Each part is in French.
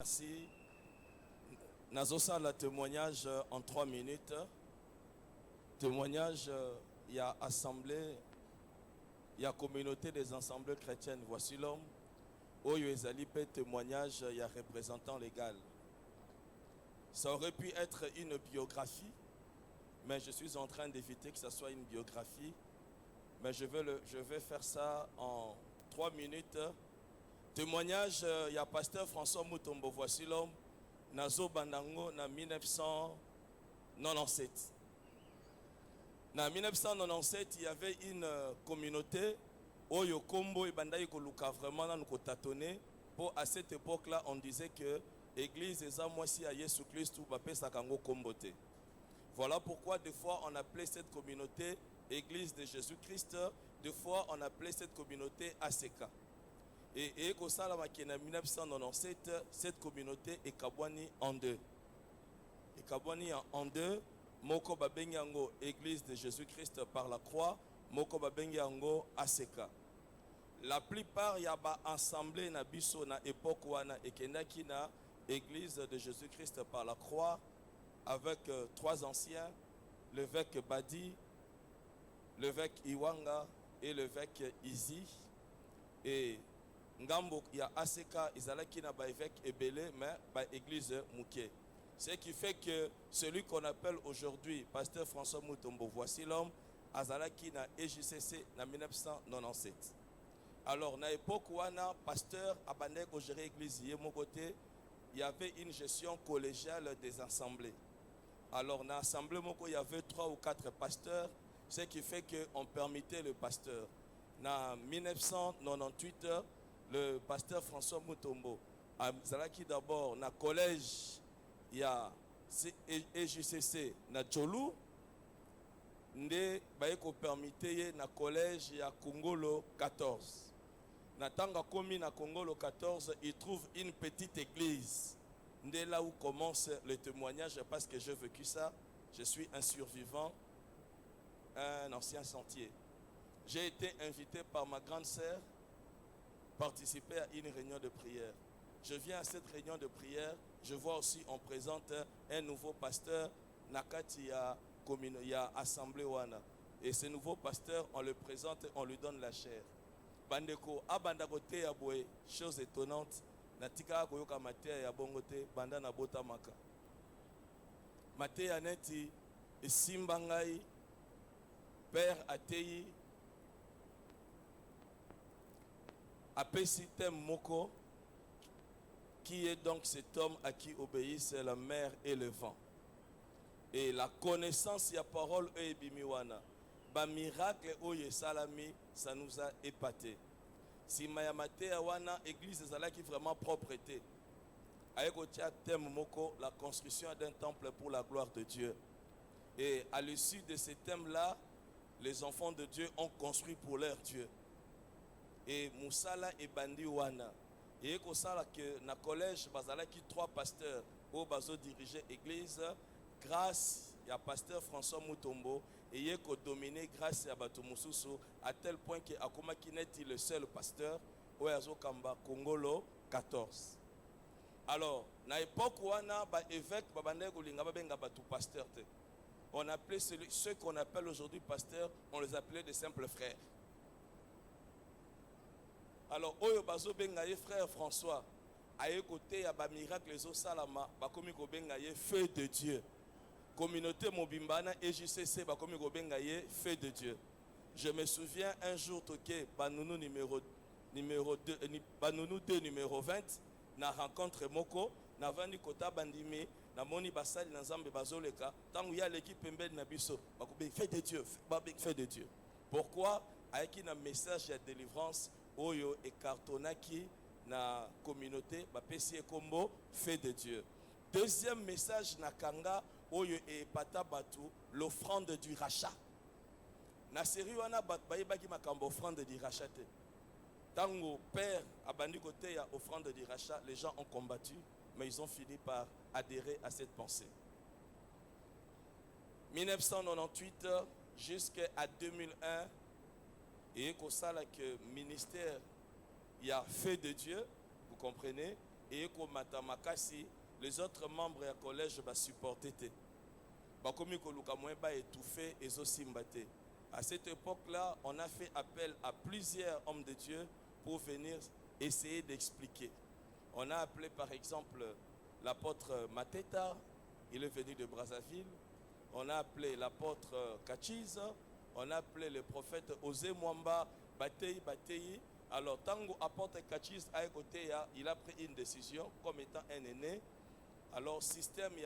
Merci. Nazosa le témoignage en 3 minutes. Témoignage, il y a assemblée, il y a communauté des assemblées chrétiennes. Voici l'homme. Oyo Ezalipe témoignage, il y a représentant légal. Ça aurait pu être une biographie, mais je suis en train d'éviter que ce soit une biographie. Mais je vais faire ça en 3 minutes. Témoignage, il y a pasteur François Mutombo. Voici l'homme. Nazo Bandango en 1997. En 1997, il y avait une communauté où le Kombo et Bandaï Koluka vraiment nous tâtonné. Pour à cette époque-là, on disait que l'église est à moitié à Jésus Christ ou Bapé Sakango Kombote. Voilà pourquoi des fois on appelait cette communauté Église de Jésus-Christ, des fois on appelait cette communauté ACK. Et en 1997, cette communauté est kabwani en deux. Et kabwani en deux, moko babengango Église de Jésus-Christ par la croix, moko babengango ACK. La plupart y a ba assemblée na biso na époque wana ekendaki na Église de Jésus-Christ par la croix avec 3 anciens, l'évêque Badi, l'évêque Iwanga et l'évêque Izi. Et Ngambo ya ACK izalaki na ba évêque Ebele mais ba église Mouké. Ce qui fait que celui qu'on appelle aujourd'hui pasteur François Mutombo, voici l'homme, azalaki na EJCC na 1997. Alors na époque wana pasteur abandé ko gérer église yemo côté, il y avait une gestion collégiale des assemblées. Alors dans l'assemblée moko il y avait 3 ou 4 pasteurs, ce qui fait que on permettait le pasteur. En 1998 le pasteur François Mutombo a zalaki d'abord na collège il y a EJCC na Tcholu nde baye ko permettre na collège ya Kongolo 14. Na tanga komi na Kongolo 14, il trouve une petite église. Dès là où commence le témoignage, parce que j'ai vécu ça, je suis un survivant, un ancien sentier. J'ai été invité par ma grande sœur participer à une réunion de prière. Je viens à cette réunion de prière, je vois aussi on présente un nouveau pasteur, Nakati ya assemblée wana. Et ce nouveau pasteur, on le présente, on lui donne la chair. Bandeko, abandakote ya boye, chose étonnante. Natika koyoka matea ya bongote banda na bota maka. Matea neti esimba ngai père atei apesi tem moko qui est donc cet homme à qui obéissent la mer et le vent. Et la connaissance ya parole e bimiwana. Ba miracle oye salami, ça nous a épaté. Si Mayamatea wana église ezalaki vraiment propreté. Ayekotia thème moko la construction d'un temple pour la gloire de Dieu. Et à l'issue de ce thème-là, les enfants de Dieu ont construit pour leur Dieu. Et Moussala et Bandi wana. Et kosala que na collège bazalaki 3 pasteurs au bazo diriger église grâce à pasteur François Mutombo et il a dominé grâce à Bato Moussousou à tel point que Akoma Kineti le seul pasteur au Kamba Kongolo 14. Alors, na époque où on a évêque Babandego Lingaba Benga Bato pasteur. On appelait ceux qu'on appelle aujourd'hui pasteurs, on les appelait des simples frères. Alors, Oyo Bazo Bengaye frère François, à côté ya ba miracle les salama, bakomi ko bengaye feu de Dieu. Communauté Mobimbana et JCC bakomi ko bengaye feu de Dieu. Je me souviens un jour toqué Banounou numéro 2 Banounou 2 numéro 20 na rencontre moko na vandi kota bandimi na moni basali na Nzambe bazoleka tangu ya l'équipe pembeni na biso bakobe feu de Dieu, feu de Dieu. Pourquoi avec un message de délivrance oyo et cartonaki na communauté bapesi kombo feu de Dieu. Deuxième message na kanga oyo et pata batu l'offrande du rachat. Na série wana bayebaki makambo offrande du rachat. Tango père abandi côté ya offrande du rachat, les gens ont combattu mais ils ont fini par adhérer à cette pensée. 1998 jusqu'à 2001 et comme ça là que ministère il y a feu de Dieu, vous comprenez, et komata makasi, les autres membres du collège va supporter. Bakomi koluka moyen ba étouffé et zosimbate. À cette époque-là, on a fait appel à plusieurs hommes de Dieu pour venir essayer d'expliquer. On a appelé par exemple l'apôtre Mateta, il est venu de Brazzaville. On a appelé l'apôtre Kachiz. On a appelé le prophète Osé Mwamba, Batei. Alors, tango apôtre Kachiz a écouté, il a pris une décision comme étant un aîné. Alors, système, il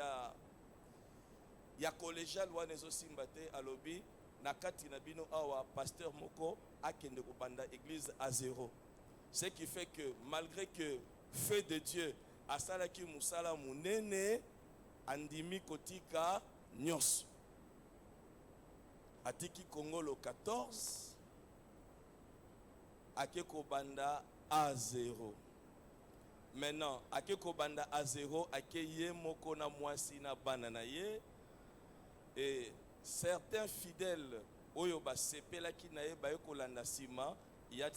y a collégial ou anezo simbate à lobby. Nakati nabino awa pasteur Moko a kende kubanda église à zéro. Ce qui fait que malgré que feu de Dieu a salaki musala munene andimi kotika nyos. Atiki Congolo 14 akeko banda à zéro. Maintenant akeko banda à zéro akeye moko na mwasi na banana ye et certains fidèles oyo ba sepelaki na ye ba ekolanda sima, il y a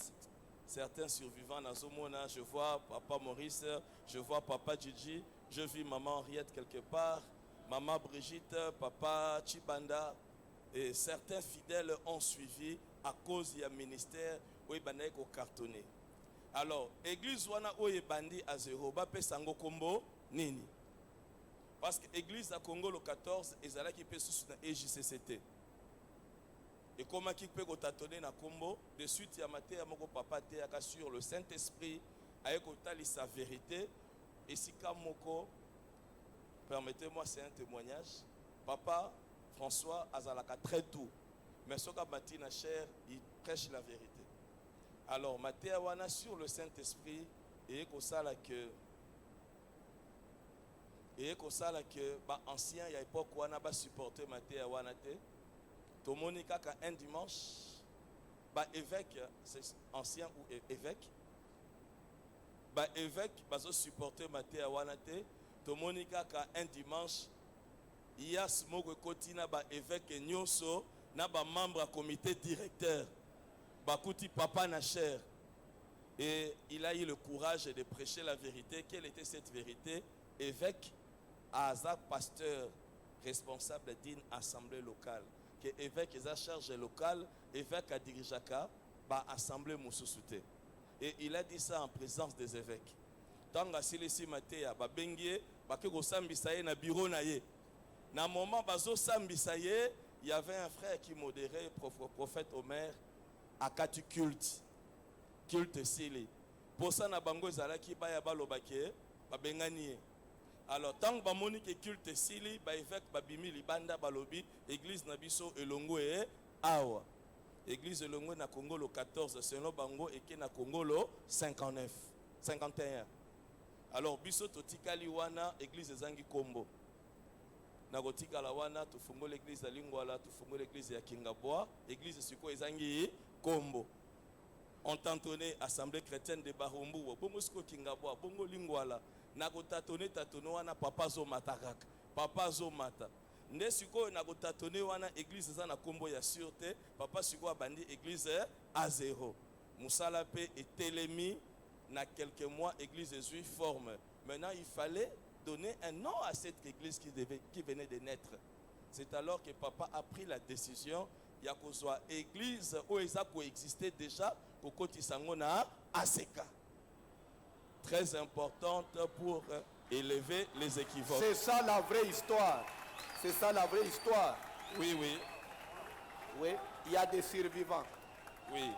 certains survivants dans ce monde. Je vois papa Maurice, je vois papa Gigi, je vis maman Henriette quelque part, maman Brigitte, papa Chibanda. Et certains fidèles ont suivi à cause du ministère où ils ont cartonné. Alors, l'église wana oye bandi à zéro, bape sango kombo nini. Parce que l'église à Congo le 14, ils allaient qui peut sous na EJCCT. Et comment qui peut tâtonner na Combo, de suite il y a maté à mon papa te sur le Saint-Esprit avec sa vérité. Et si Kamoko, permettez-moi, c'est un témoignage. Papa François Azalaka très tout, mais ce qu'a bâti na chair, il prêche la vérité. Alors maté wana sur le Saint-Esprit et que ça là que bah ancien il y a époque wana ba supporter maté wana te. Tomonika ka un dimanche, bah évêque, c'est ancien ou évêque, bah évêque, bah so supporter maté à wanate. Tomonika ka un dimanche, il y a ce mot que kotina bah évêque nyoso na bah membre à comité directeur, bah kuti papa na cher. Et il a eu le courage de prêcher la vérité. Quelle était cette vérité? Évêque, Azak, pasteur, responsable d'une assemblée locale. Que évêque est à charge locale, évêque a dirigé ba assemblée Moussousouté. Et il a dit ça en présence des évêques. Tant que Silesi Matéa, ba bengie, ba ke go sambisaye na bureau na ye. Na moment bazo sambisaye, il y avait un frère qui modérait, prophète Omer, à katu culte sili. Pour ça na bango zalaki ba ya balobake, ba bengani. Alors, tant que Monique culte sili, ba évêque babimi libanda balobi, église nabiso elongo e awa. Église elongo na Congo le 14, selon bango et qui na Congo le 59, 51. Alors, biso totikali wana église zangi kombo. Na gotika la wana tufungo l'église ya Lingwala, tufungo l'église ya Kingaboa, église siko ezangi kombo. On tantonné assemblée chrétienne de Barumbu, bongo siko Kingaboa, bongo Lingwala. Nagotatone tatono wana papa zo matakak papa zo mata nde siko nagotatone wana église za na kombo ya sûreté papa siko abandi église à zéro musala pe etelemi na quelques mois église Jésus forme. Maintenant il fallait donner un nom à cette église qui venait de naître. C'est alors que papa a pris la décision ya kozwa église où eza coexister déjà kokoti sango na ACK. Très importante pour élever les équivoques. C'est ça la vraie histoire. C'est ça la vraie histoire. Oui, oui. Oui, il y a des survivants. Oui.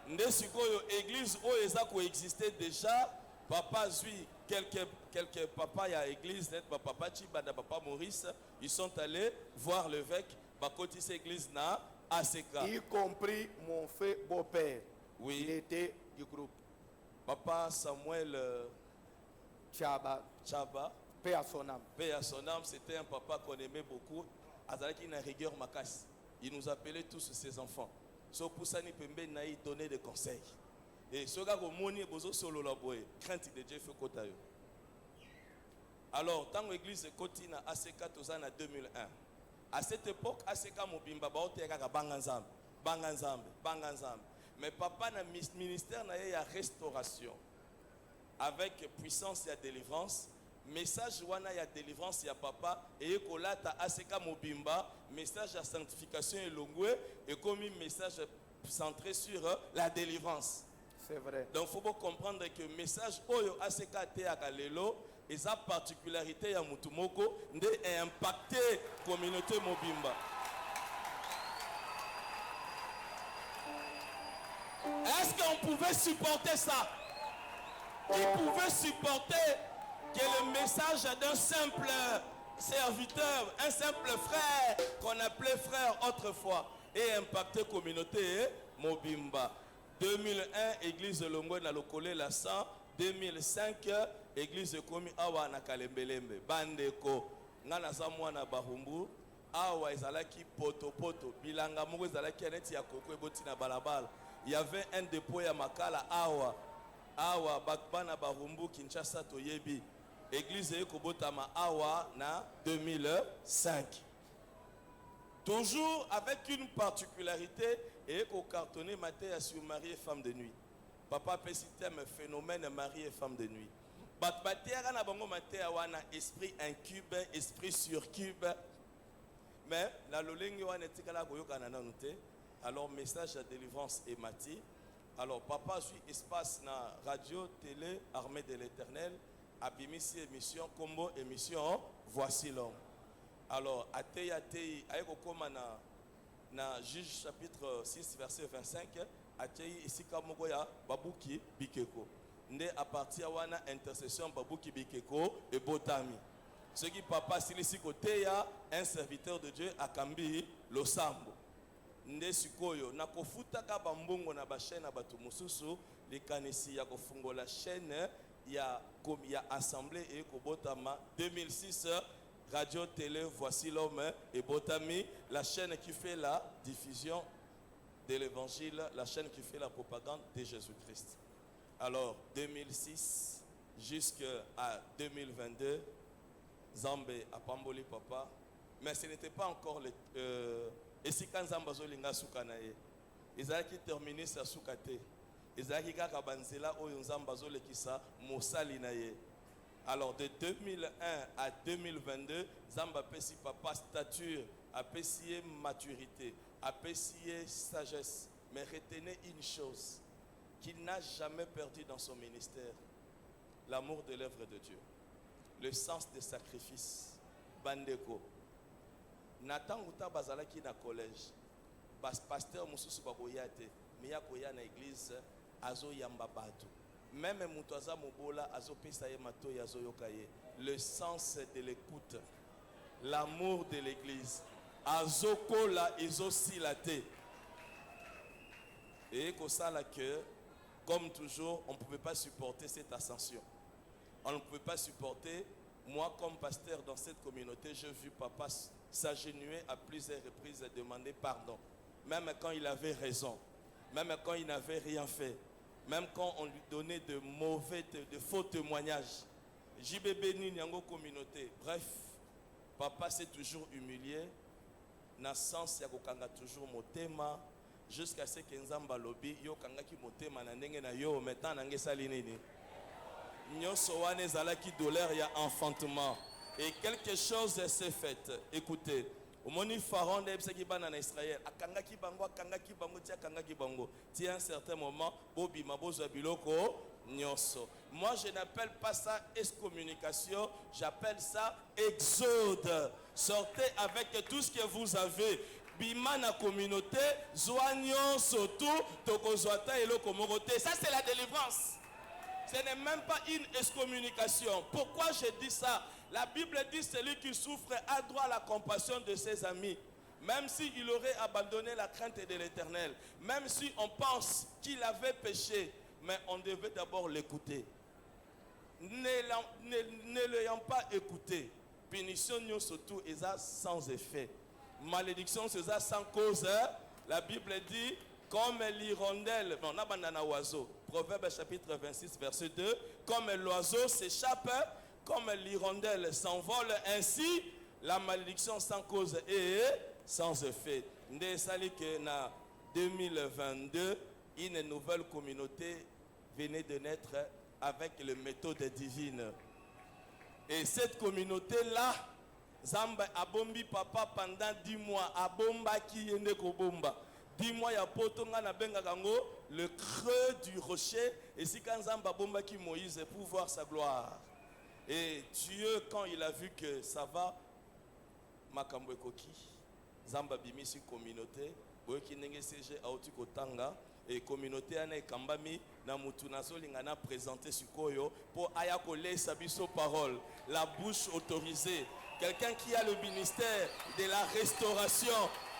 Ndesikoyo église où eza coexister déjà, papa zui quelques papas ya église net papa Chibanda papa Maurice, ils sont allés voir l'évêque bakoti cette église na ACK. Y compris mon frère beau-père. Oui. Il était du groupe. Papa Samuel Chaba. Paix à son âme. Paix à son âme, c'était un papa qu'on aimait beaucoup. Azalaki na rigueur makas. Il nous appelait tous ses enfants. So poussani pembe na y donner des conseils. Et ce gars moni bozo solo la boy, crainte de Dieu fait kotayo. Alors, tant l'église Kotina ACK tozan en 2001. À cette époque, ACK mobimba ba oteka banganzambe. Mais papa na ministère na ya restauration. avec puissance et délivrance. Message wana ya délivrance ya papa et kolata aseka mobimba, message ya sanctification et longwe et comme un message centré sur la délivrance. C'est vrai. Donc il faut comprendre que le message oyo aseka te akalelo et sa particularité ya mutumoko nde impacté communauté mobimba. Est-ce qu'on pouvait supporter ça? Qui pouvait supporter que le message d'un simple serviteur, un simple frère qu'on appelait frère autrefois ait impacté la communauté mobimba? 2001, église Longwe na lokole la 100. 2005, église komi awa na kalembelembe. Bandeko, ngana za mwana bahumbu, awa ezalaki poto. Bilanga moko ezalaki aneti ya koko eboti na balabala. Il y avait un dépôt ya makala awa bakbana bahumbu Kinshasa toyebi. Église ekobotama awa na 2005. Toujours avec une particularité et qu'on cartonné matin sur mari et femme de nuit. Papa peut citer un phénomène mari et femme de nuit. Batbatiara na bango matin wana esprit incube, esprit surcube. Mais la lolengi wana tikala goyoka na nanoute. Alors message de délivrance et mati. Alors papa suit espace na radio, télé, armée de l'Éternel. Abimisi émission combo émission voici l'homme. Alors atei ayeko koma na Juge chapitre 6 verset 25 atei isika moko ya babuki bikeko. Nde à partir wana intercession babuki bikeko et botami. Ce qui papa silisi côté ya un serviteur de Dieu akambi losambo. Nde sikoyo na kofuta ka bambongo na ba chaîne batu mususu likanisi ya kofungola chaîne ya assemblée et kobotama 2006 radio télé voici l'homme et botami, la chaîne qui fait la diffusion de l'évangile, la chaîne qui fait la propagande de Jésus-Christ. Alors 2006 jusqu'à 2022 Zambé a pamboli papa, mais ce n'était pas encore le et si quand Zambazo linga sukanaye, Isaac terminé sa sukate, Isaac kaka banzela oyo Zambazo lekisa mosali naye. Alors de 2001 à 2022, Zamba pesi papa stature, a pesi maturité, a pesi sagesse, mais retenez une chose qu'il n'a jamais perdu dans son ministère, l'amour de l'œuvre de Dieu, le sens des sacrifices. Bandeko. Nathan Uta bazalaki na collège, pasteur mususu baboyate, miya koya na église azo yamba batu. Même Moutaza Mobola azo pesa ye mato yazo yokaye. Le sens de l'écoute, l'amour de l'église, azo kola izo silate. Et comme ça là que, comme toujours, on ne pouvait pas supporter cette ascension. On ne pouvait pas supporter. Moi, comme pasteur dans cette communauté, j'ai vu papa s'agenouiller à plusieurs reprises et demander pardon. Même quand il avait raison. Même quand il n'avait rien fait. Même quand on lui donnait de faux témoignages. JBB Ninyango communauté. Bref, papa s'est toujours humilié. Na sens ya kokanga toujours motema. Jusqu'à ce que Nzamba lobi yo kangaki motema na ndenge na yo metan nange sali nini. Nyonso wane zalaki douleur ya enfantement. Et quelque chose s'est fait. Écoutez, au moni Pharaon d'Ebseki bana na Israël, akangaki bango, akangaki bango. Tiens un certain moment, Bobi Mabozo Biloko, nyonso. Moi je n'appelle pas ça excommunication, j'appelle ça exode. Sortez avec tout ce que vous avez. Bimana communauté, Zoignon surtout, Tokozwata et Lokomoroté. Ça c'est la délivrance. Ce n'est même pas une excommunication. Pourquoi je dis ça? La Bible dit celui qui souffre a droit à la compassion de ses amis. Même s'il aurait abandonné la crainte de l'Éternel. Même si on pense qu'il avait péché. Mais on devait d'abord l'écouter. Ne l'ayant pas écouté. Punition surtout est sans effet. Malédiction c'est sans cause. La Bible dit comme l'hirondelle. Non, n'abandonne oiseau. Proverbe chapitre 26 verset 2. Comme l'oiseau s'échappe, comme l'hirondelle s'envole, ainsi la malédiction sans cause et sans effet. Nde sali que na 2022, une nouvelle communauté venait de naître avec les méthodes divines. Et cette communauté-là, Zamba abombi papa pendant 10 mois, abomba ki yende kobomba. 10 mois ya potonga na benga kango, le creux du rocher, et si quand Zamba bomba ki Moïse pour voir sa gloire. Et Dieu, quand il a vu que ça va, makambo ekoki, Zamba bimisi communauté, boyoki nenge CG auti kotanga, et communauté ane kambami na mutu nazolinga na présenter sikoyo pour aya kole sabiso parole, la bouche autorisée. Quelqu'un qui a le ministère de la restauration,